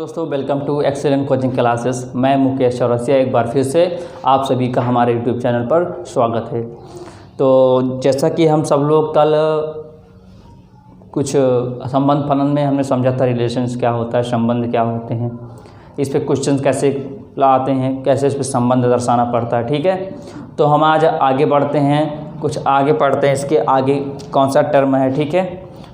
दोस्तों, welcome to excellent coaching classes. मैं मुकेश चौरसिया एक बार फिर से आप सभी का हमारे यूट्यूब चैनल पर स्वागत है। तो जैसा कि हम सब लोग कल कुछ संबंध फलन में हमने समझा था, रिलेशंस क्या होता है, संबंध क्या होते हैं, इस पे क्वेश्चन कैसे लाते हैं, कैसे इस पे संबंध दर्शाना पड़ता है। ठीक है, तो हम आज आगे बढ़ते हैं, कुछ आगे पढ़ते हैं, इसके आगे कौन सा टर्म है। ठीक है,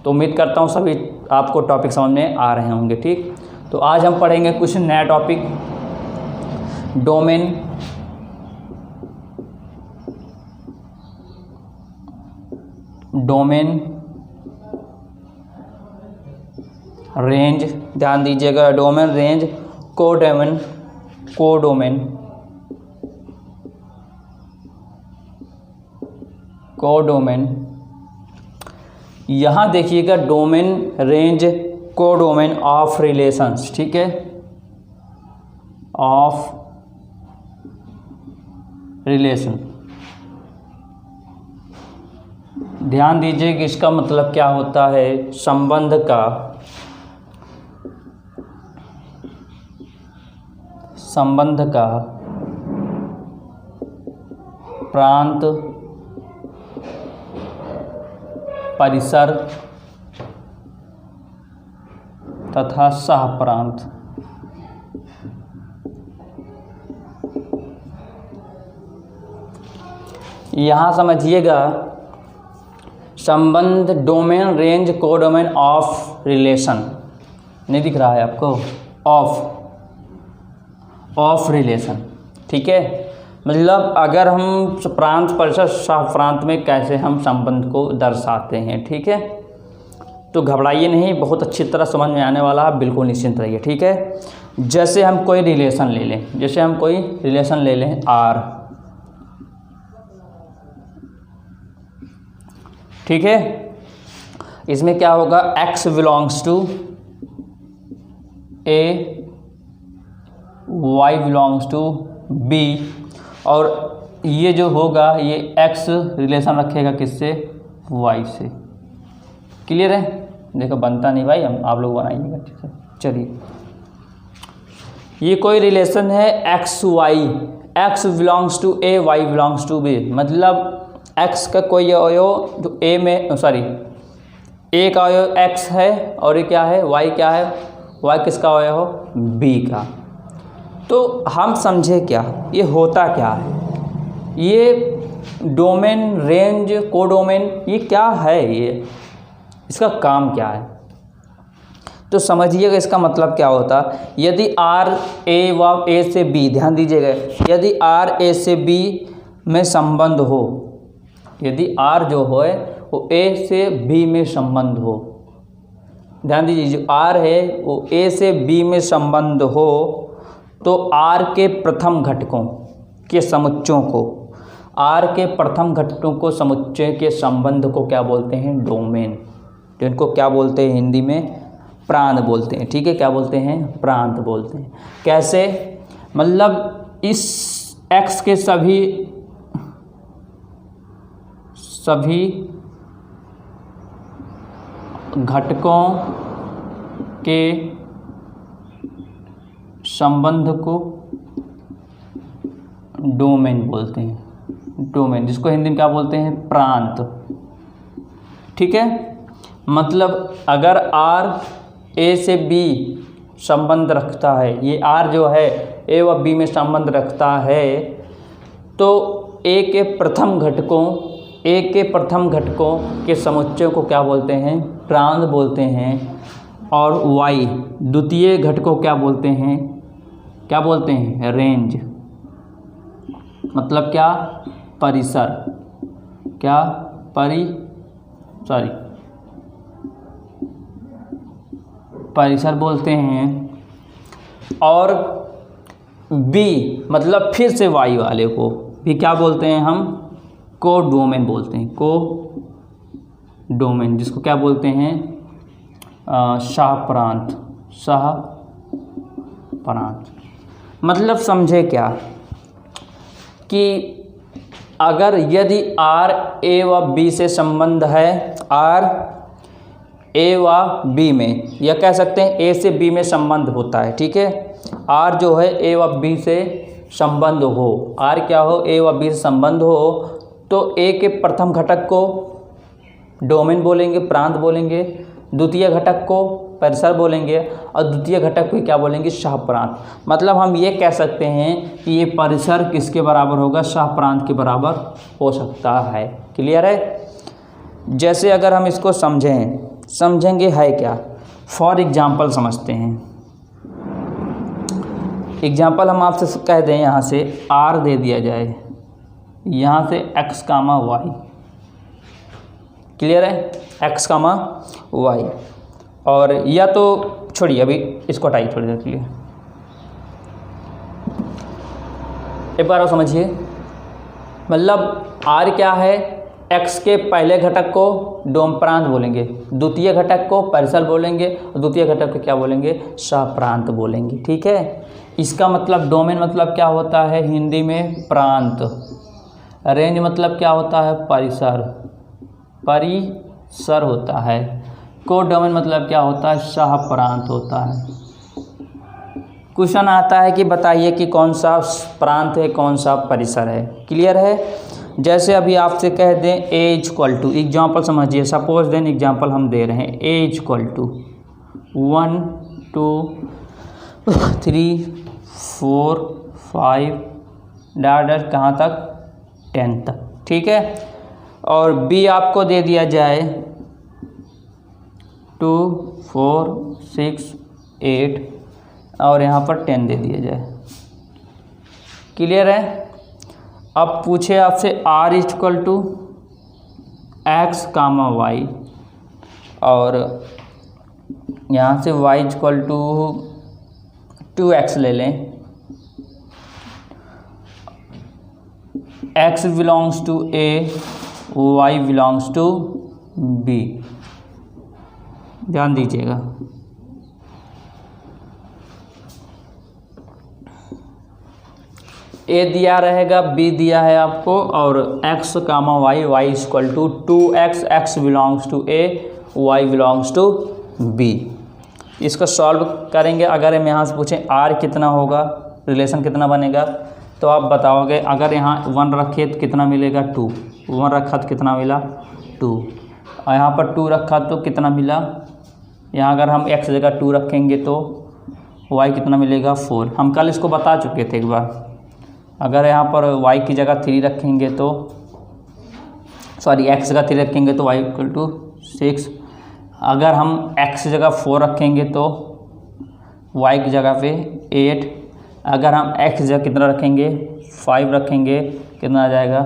तो उम्मीद करता हूँ सभी आपको टॉपिक समझ में आ रहे होंगे। ठीक, तो आज हम पढ़ेंगे कुछ नया टॉपिक, डोमेन, रेंज, ध्यान दीजिएगा, डोमेन, रेंज, कोडोमेन। यहाँ देखिएगा, domain, range, codomain of relations. ठीक है, ऑफ रिलेशन। ध्यान दीजिए कि इसका मतलब क्या होता है, संबंध का प्रांत, परिसर तथा सहप्रांत। यहाँ समझिएगा, संबंध, domain, range, codomain of relation, नहीं दिख रहा है आपको, ऑफ रिलेशन। ठीक है, मतलब अगर हम प्रांत, परिसर, सहप्रांत में कैसे हम संबंध को दर्शाते हैं। ठीक है, तो घबराइए नहीं, बहुत अच्छी तरह समझ में आने वाला है, बिल्कुल निश्चिंत रहिए। ठीक है, जैसे हम कोई रिलेशन ले लें, आर। ठीक है, इसमें क्या होगा, x belongs to A, y belongs to B, और ये जो होगा, ये x रिलेशन रखेगा किससे, y से। क्लियर है? देखो बनता नहीं भाई, हम आप लोग बनाइएगा। ठीक है, चलिए, ये कोई रिलेशन है x y, x belongs to A, y belongs to B. मतलब x का कोई अवयव जो a में, a का अवयव x है, और ये क्या है, y क्या है, y किसका अवयव हो, b का। तो हम समझे क्या, ये होता क्या है, ये डोमेन, रेंज, कोडोमेन, ये क्या है, ये इसका काम क्या है, तो समझिएगा इसका मतलब क्या होता। यदि R A से B, ध्यान दीजिएगा, यदि R A से B में संबंध हो, यदि R जो हो वो A से B में संबंध हो, ध्यान दीजिए, जो R है वो A से B में संबंध हो, तो R के प्रथम घटकों के समुच्चयों को, R के प्रथम घटकों को, समुच्चय के संबंध को क्या बोलते हैं, डोमेन। तो इनको क्या बोलते हैं, हिंदी में प्रांत बोलते हैं। ठीक है, क्या बोलते हैं, प्रांत बोलते हैं। कैसे, मतलब इस x के सभी घटकों के संबंध को डोमेन बोलते हैं, डोमेन, जिसको हिंदी में क्या बोलते हैं, प्रांत। ठीक है, मतलब अगर R A से B संबंध रखता है, ये R जो है A व B में संबंध रखता है, तो A के प्रथम घटकों के समुच्चय को क्या बोलते हैं, प्रांत बोलते हैं, और Y द्वितीय घटकों क्या बोलते हैं, रेंज। मतलब क्या, परिसर, परिसर बोलते हैं। और B मतलब फिर से Y वाले को भी क्या बोलते हैं, हम कोडोमेन बोलते हैं, कोडोमेन, जिसको क्या बोलते हैं, सहप्रांत। मतलब समझे क्या कि अगर यदि R A व B से संबंध है, R ए व बी में, या कह सकते हैं ए से बी में संबंध होता है, ठीक है। आर जो है ए व बी से संबंध हो, आर क्या हो, ए व बी से संबंध हो, तो ए के प्रथम घटक को डोमेन बोलेंगे, प्रांत बोलेंगे, द्वितीय घटक को परिसर बोलेंगे, और द्वितीय घटक को क्या बोलेंगे, शाह प्रांत। मतलब हम ये कह सकते हैं कि ये परिसर किसके बराबर होगा, शाह प्रांत के बराबर हो सकता है। क्लियर है। जैसे अगर हम इसको समझेंगे है क्या, फॉर एग्जाम्पल समझते हैं। एग्जाम्पल हम आपसे कह दें, यहाँ से आर दे दिया जाए, यहाँ से एक्स कामा वाई। क्लियर है, एक्स कामा वाई। और या तो छोड़िए, अभी इसको हटाइए थोड़ी देर के लिए, एक बार और समझिए। मतलब आर क्या है, एक्स के पहले घटक को डोम प्रांत बोलेंगे, द्वितीय घटक को परिसर बोलेंगे, और द्वितीय घटक को क्या बोलेंगे, शाह प्रांत बोलेंगे, ठीक है। इसका मतलब डोमेन मतलब क्या होता है हिंदी में, प्रांत। रेंज मतलब क्या होता है, परिसर, परिसर होता है। कोड डोमेन मतलब क्या होता है, शाह प्रांत होता है। क्वेश्चन आता है कि बताइए कि कौन सा प्रांत है, कौन सा परिसर है। क्लियर है। जैसे अभी आपसे कह दें ए इक्वल टू, एग्जाम्पल समझिए, सपोज देन एग्जाम्पल हम दे रहे हैं, ए इक्वल टू 1 2 3 4 5 डाट कहाँ तक, 10 तक, ठीक है। और बी आपको दे दिया जाए 2 4 6 8 और यहाँ पर 10 दे दिया जाए। क्लियर है। अब पूछे आपसे R equal to x comma y, और यहाँ से y इक्वल टू 2x ले लें। x belongs to a, y belongs to b। ध्यान दीजिएगा। ए दिया रहेगा, बी दिया है आपको, और x comma y, y equal to 2x, x belongs to a, y belongs to b। इसको सॉल्व करेंगे। अगर हम यहाँ से पूछें r कितना होगा, रिलेशन कितना बनेगा, तो आप बताओगे। अगर यहाँ 1 रखे तो कितना मिलेगा, 2। 1 रखा तो कितना मिला, 2। और यहाँ पर 2 रखा तो कितना मिला, यहाँ अगर हम x जगह 2 रखेंगे तो y कितना मिलेगा, 4। हम कल इसको बता चुके थे एक बार। अगर यहाँ पर y की जगह 3 रखेंगे तो x जगह 3 रखेंगे तो y इक्वल टू 6। अगर हम x जगह 4 रखेंगे तो y की जगह पे 8। अगर हम x जगह कितना रखेंगे, 5 रखेंगे, कितना आ जाएगा,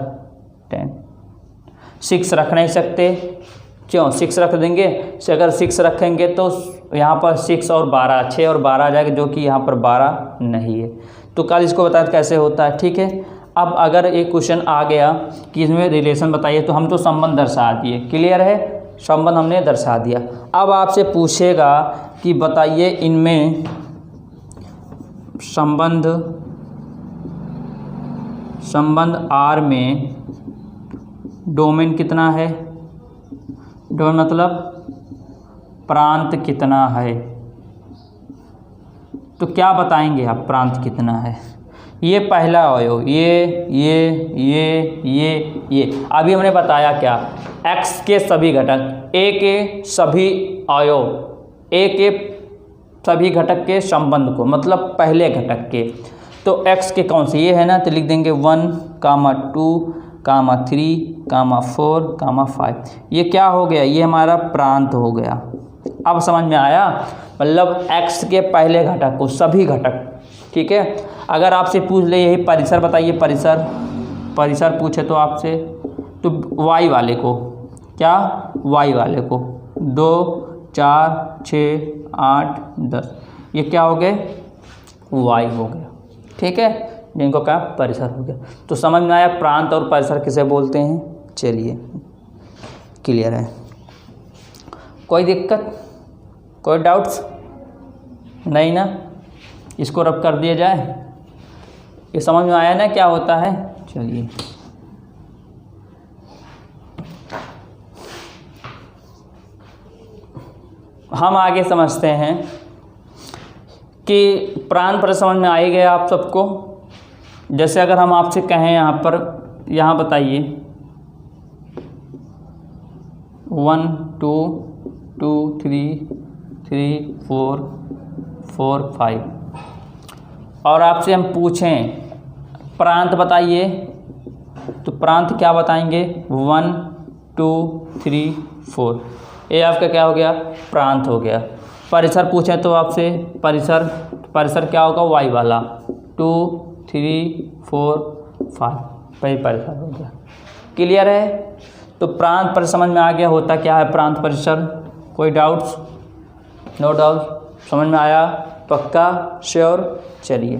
10। 6 रख नहीं सकते, क्यों, 6 रख देंगे। अगर 6 रखेंगे तो यहाँ पर 6 और 12, 6 और 12 आ जाएगा, जो कि यहाँ पर 12 नहीं है। तो कल इसको बताया कैसे होता है, ठीक है। अब अगर एक क्वेश्चन आ गया कि इसमें रिलेशन बताइए, तो हम तो संबंध दर्शा दिए। क्लियर है, संबंध हमने दर्शा दिया। अब आपसे पूछेगा कि बताइए इनमें संबंध आर में डोमेन कितना है, डोमेन मतलब प्रांत कितना है। तो क्या बताएंगे आप, प्रांत कितना है। ये पहला अवयव, ये अभी हमने बताया क्या, x के सभी घटक, a के सभी अवयव, a के सभी घटक के संबंध को, मतलब पहले घटक के। तो x के कौन से, ये है ना, तो लिख देंगे 1, 2, 3, 4, 5। ये क्या हो गया, ये हमारा प्रांत हो गया। अब समझ में आया, मतलब x के पहले घटक को, सभी घटक, ठीक है। अगर आपसे पूछ ले यही परिसर बताइए, परिसर पूछे तो आपसे, तो y वाले को, क्या, y वाले को 2, 4, 6, 8, 10, ये क्या हो गए, y हो गया, ठीक है, जिनको क्या परिसर हो गया। तो समझ में आया प्रांत और परिसर किसे बोलते हैं। चलिए, क्लियर है, कोई दिक्कत, कोई डाउट्स नहीं ना। इसको रब कर दिया जाए, ये समझ में आया ना क्या होता है। चलिए, हम आगे समझते हैं कि प्रांत पर समझ में आ ही गया आप सबको। जैसे अगर हम आपसे कहें यहाँ पर, यहाँ बताइए 1 2 2 3 3 4 4 5 और आपसे हम पूछें प्रांत बताइए, तो प्रांत क्या बताएंगे 1 2 3 4। ये आपका क्या हो गया, प्रांत हो गया। परिसर पूछें तो आपसे परिसर क्या होगा, वाई वाला 2 3 4 5 परिसर हो गया। क्लियर है। तो प्रांत पर समझ में आ गया होता क्या है प्रांत परिसर। कोई डाउट्स? नो डाउट, समझ में आया? पक्का, श्योर। चलिए,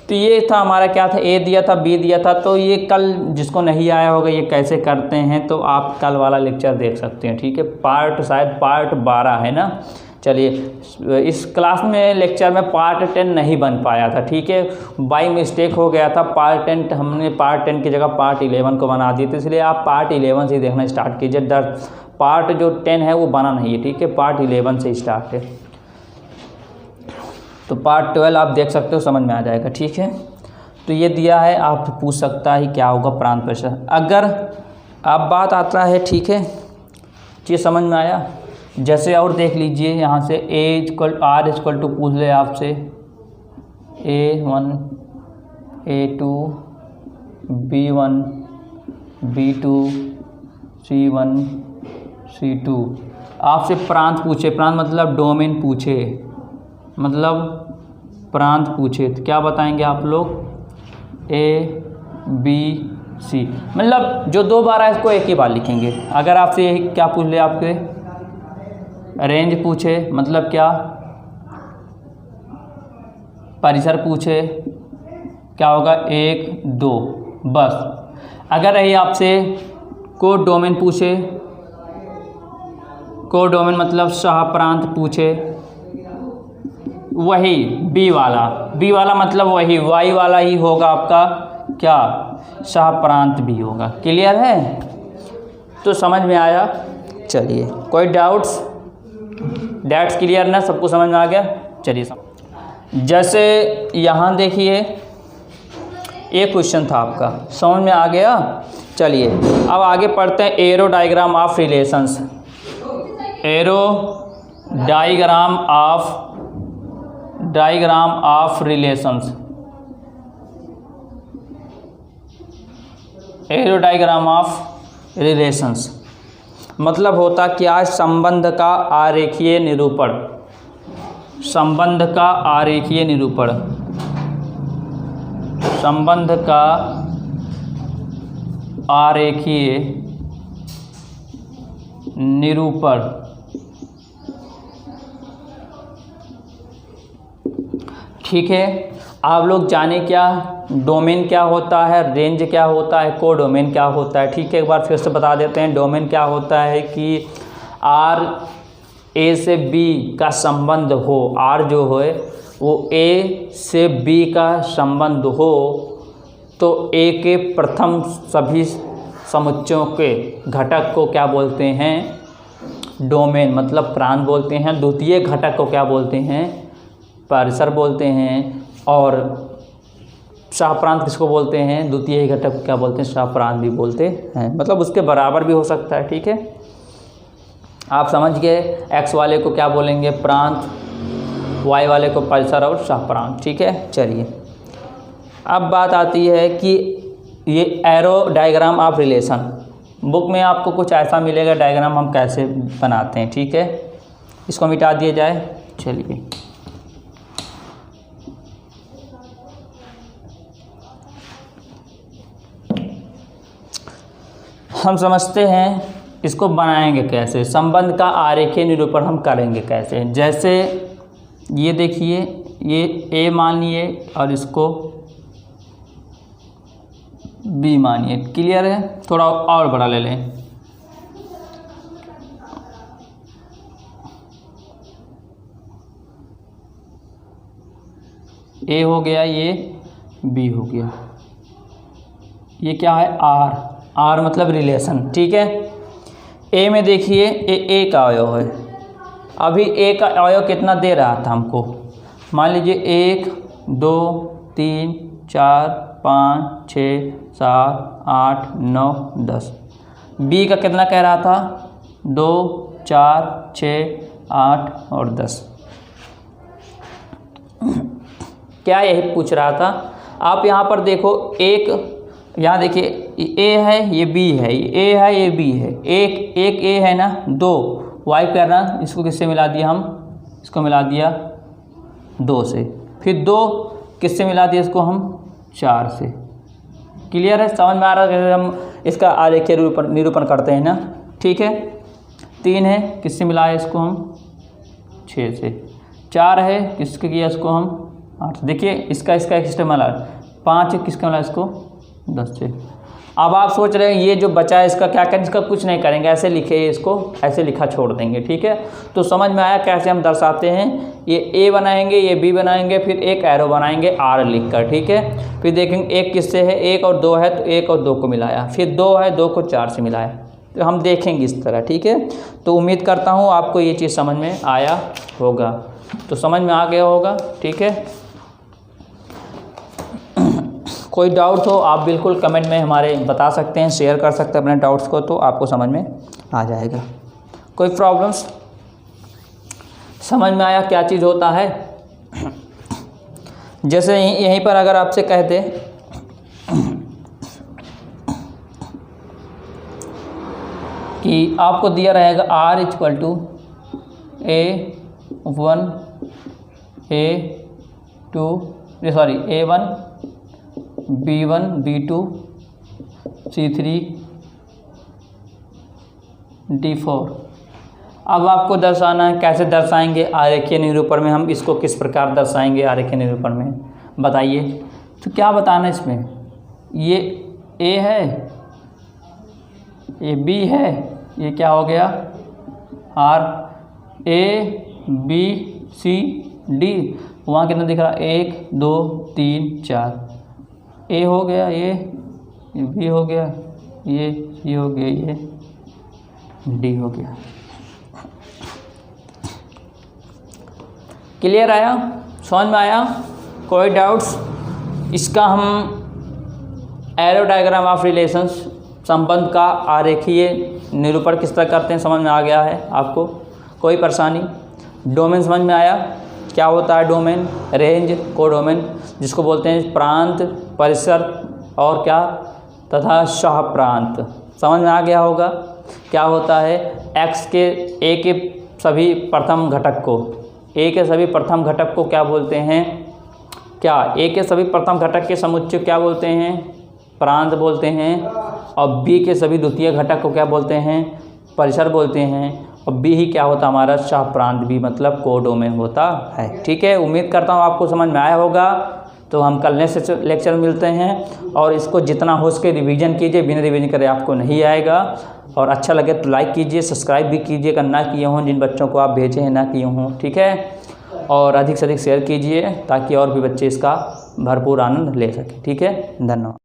तो ये था हमारा क्या था, ए दिया था, बी दिया था। तो ये कल जिसको नहीं आया होगा ये कैसे करते हैं तो आप कल वाला लेक्चर देख सकते हैं, ठीक है। शायद पार्ट 12 है ना। चलिए, इस क्लास में लेक्चर में पार्ट 10 नहीं बन पाया था, ठीक है, बाई मिस्टेक हो गया था। हमने पार्ट 10 की जगह पार्ट 11 को बना दिए थे, इसलिए आप पार्ट 11 से देखना स्टार्ट कीजिए। पार्ट जो 10 है वो बना नहीं है, ठीक है, पार्ट 11 से स्टार्ट है। तो पार्ट 12 आप देख सकते हो, समझ में आ जाएगा, ठीक है। तो ये दिया है, आप पूछ सकता है क्या होगा प्रांत परिसर। अगर अब बात आता है, ठीक है, ये समझ में आया। जैसे और देख लीजिए यहाँ से R= पूछ ले आपसे A1 A2 B1 B2 C1 C2। आपसे प्रांत पूछे, प्रांत मतलब डोमेन पूछे, मतलब प्रांत पूछे तो क्या बताएंगे आप लोग, A B C। मतलब जो 2 बार है इसको एक ही बार लिखेंगे। अगर आपसे यही क्या पूछ ले, आपके रेंज पूछे मतलब क्या, परिसर पूछे क्या होगा 1 2 बस। अगर यही आपसे कोड डोमेन पूछे, कोड डोमेन मतलब सह प्रांत पूछे, वही बी वाला मतलब वही वाई वाला ही होगा आपका क्या, सह प्रांत भी होगा। क्लियर है। तो समझ में आया। चलिए, कोई डाउट्स क्लियर ना, सबको समझ में आ गया। चलिए, जैसे यहाँ देखिए एक क्वेश्चन था आपका, समझ में आ गया। चलिए अब आगे पढ़ते हैं arrow diagram of relations. Arrow diagram of relations. Arrow diagram of relations मतलब होता क्या, संबंध का आरेखीय निरूपण। संबंध का आरेखीय निरूपण, संबंध का आरेखीय निरूपण। ठीक है, आप लोग जाने क्या डोमेन क्या होता है, रेंज क्या होता है, कोडोमेन क्या होता है। ठीक है, एक बार फिर से बता देते हैं। डोमेन क्या होता है कि आर ए से बी का संबंध हो, आर जो है वो ए से बी का संबंध हो तो ए के प्रथम सभी समुच्चयों के घटक को क्या बोलते हैं, डोमेन मतलब प्रांत बोलते हैं। द्वितीय घटक को क्या बोलते हैं, परिसर बोलते हैं। और सहप्रांत किसको बोलते हैं, द्वितीय घटक को क्या बोलते हैं, सहप्रांत भी बोलते हैं। मतलब उसके बराबर भी हो सकता है। ठीक है, आप समझ गए। एक्स वाले को क्या बोलेंगे, प्रांत, वाई वाले को परिसर और सहप्रांत। ठीक है, चलिए अब बात आती है कि ये arrow diagram of relation, book में आपको कुछ ऐसा मिलेगा डायग्राम हम कैसे बनाते हैं। ठीक है, इसको मिटा दिया जाए। चलिए हम समझते हैं इसको बनाएंगे कैसे, संबंध का आरेखीय निरूपण हम करेंगे कैसे। जैसे ये देखिए, ये ए मानिए और इसको बी मानिए। क्लियर है, थोड़ा और बड़ा ले लें। ए हो गया, ये बी हो गया, ये क्या है आर, आर मतलब रिलेशन। ठीक है, ए में देखिए ए का अवयव है, अभी ए का अवयव कितना दे रहा था हमको, मान लीजिए 1 2 3 4 5 6 7 8 9 10। बी का कितना कह रहा था, 2 4 6 8 और 10। क्या यही पूछ रहा था। आप यहाँ पर देखो, एक यहाँ देखिए ए है, ये बी है, ये ए है, ये बी है, एक ए है ना, 2 वाई करना, इसको किससे मिला दिया हम, इसको मिला दिया 2 से, फिर 2 किससे मिला दिया इसको हम, 4 से। क्लियर है, समझ में आ रहा है कैसे हम इसका आरेखीय निरूपण करते हैं ना। ठीक है, 3 है, किससे मिलाया इसको हम, 6 से। 4 है, किसके किया इसको हम, 8। देखिए इसका एक सिस्टम मिला, 5 है, किसका मिला इसको, 10 से। अब आप सोच रहे हैं ये जो बचा है इसका क्या करें, इसका कुछ नहीं करेंगे, ऐसे लिखे, इसको ऐसे लिखा छोड़ देंगे। ठीक है, तो समझ में आया कैसे हम दर्शाते हैं। ये ए बनाएंगे, ये बी बनाएंगे, फिर एक एरो बनाएंगे आर लिखकर। ठीक है, फिर देखेंगे एक किससे है, 1 और 2 है, तो 1 और 2 को मिलाया, फिर 2 है, 2 को 4 से मिलाया, तो हम देखेंगे इस तरह। ठीक है, तो उम्मीद करता हूँ आपको ये चीज़ समझ में आया होगा, तो समझ में आ गया होगा। ठीक है, कोई डाउट हो आप बिल्कुल कमेंट में हमारे बता सकते हैं, शेयर कर सकते हैं अपने डाउट्स को, तो आपको समझ में आ जाएगा। कोई प्रॉब्लम्स, समझ में आया क्या चीज़ होता है। जैसे यहीं पर अगर आपसे कहते कि आपको दिया रहेगा R = A1 A2 A1 B1 B2 C3 D4। अब आपको दर्शाना है, कैसे दर्शाएंगे आरेखीय निरूपण में, हम इसको किस प्रकार दर्शाएंगे आरेखीय निरूपण में, बताइए। तो क्या बताना है इसमें, ये A है, ये B है, ये क्या हो गया R, A B C D, वहाँ कितना दिख रहा, 1 2 3 4, ए हो गया, ये बी हो गया, ये सी हो गया, ये डी हो गया। क्लियर आया, समझ में आया, कोई डाउट्स। इसका हम एरो डायग्राम ऑफ रिलेशंस, संबंध का आरेखीय निरूपण किस तरह करते हैं, समझ में आ गया है आपको, कोई परेशानी। डोमेन समझ में आया, क्या होता है डोमेन, रेंज, कोडोमेन, जिसको बोलते हैं प्रांत, परिसर और क्या तथा सह प्रांत, समझ में आ गया होगा। क्या होता है, एक्स के ए के सभी प्रथम घटक को, ए के सभी प्रथम घटक को क्या बोलते हैं, क्या ए के सभी प्रथम घटक के समुच्चय क्या बोलते हैं, प्रांत बोलते हैं, और बी के सभी द्वितीय घटक को क्या बोलते हैं, परिसर बोलते हैं, और बी ही क्या होता है हमारा, सह प्रांत, बी मतलब कोडोमेन होता है। ठीक है, उम्मीद करता हूँ आपको समझ में आया होगा। तो हम कल नेक्स्ट लेक्चर में मिलते हैं, और इसको जितना हो सके रिवीजन कीजिए, बिना रिवीजन करे आपको नहीं आएगा। और अच्छा लगे तो लाइक कीजिए, सब्सक्राइब भी कीजिए, अगर ना किए हों, जिन बच्चों को आप भेजे हैं ना किए हों। ठीक है, और अधिक से अधिक शेयर कीजिए ताकि और भी बच्चे इसका भरपूर आनंद ले सकें। ठीक है, धन्यवाद।